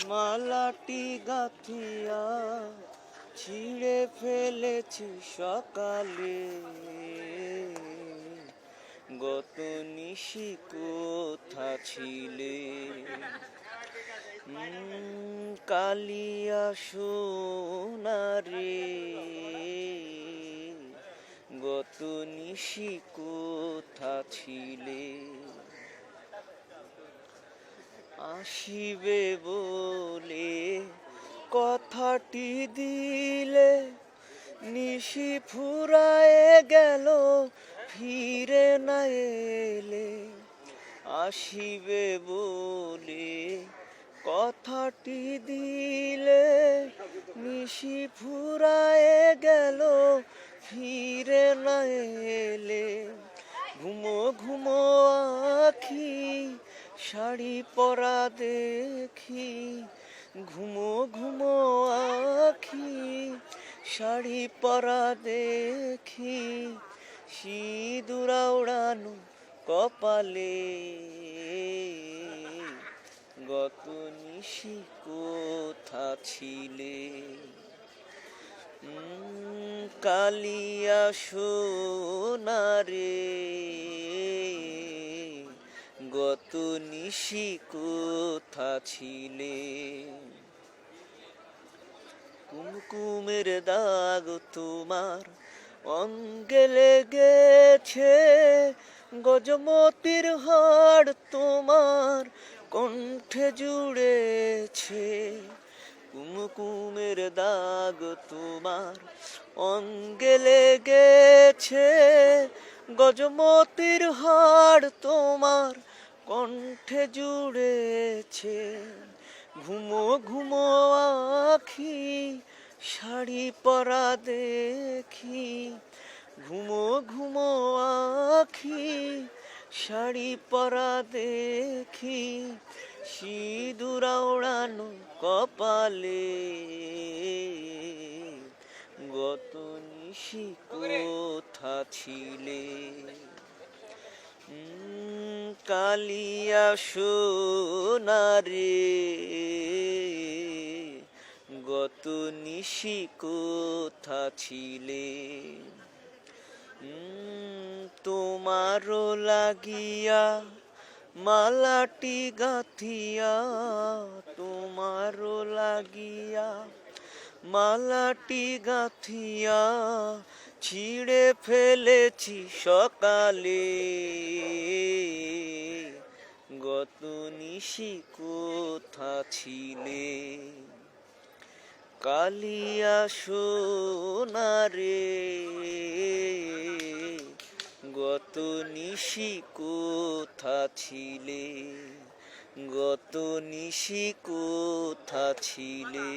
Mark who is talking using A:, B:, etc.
A: মালাটি গাঁথিয়া ছিঁড়ে ফেলেছি সকালে, গত নিশি কোথা ছিলে? কালিয়া সোনারে, গত নিশি কোথা ছিলে? আসিবে বলে কথাটি দিলে, নিশি ফুরায়ে গেল ফিরে না এলে। আসিবে বলে কথাটি দিলে, নিশি ফুরায়ে গেল ফিরে না এলে। ঘুমো ঘুমো আখি শাড়ি পরা দেখি, ঘুমো ঘুমো আখি শাড়ি পরা দেখি, সিঁদুর ওড়ানো কপালে, গত নিশি কোথা ছিলে? কালিয়া সোনারে, গত নিশি কোথা ছিলে? কুমকুমের দাগ তোমার অঙ্গে লেগেছে, গজমতির হাড় তোমার কণ্ঠে জুড়েছে। কুমকুমের দাগ তোমার অঙ্গে লেগেছে, গজমতির হাড় তোমার কণ্ঠে জুড়েছে। ঘুমো ঘুমো আখি শাড়ি পরা দেখি, ঘুমো ঘুমো আখি শাড়ি পরা দেখি, সিঁদুর ওড়ানো কপালে, গত নিশি কোথা ছিলে? কালিয়া সোনারে, গত নিশি কোথা ছিলে? তোমারও লাগিয়া মালাটি গাঁথিয়া, তোমারও লাগিয়া মালাটি গাঁথিয়া, ছিঁড়ে ফেলেছি সকালে, গত নিশি কোথা ছিলে? কালিয়া সোনারে, গত নিশি কোথা ছিলে? গত নিশি কোথা ছিলে?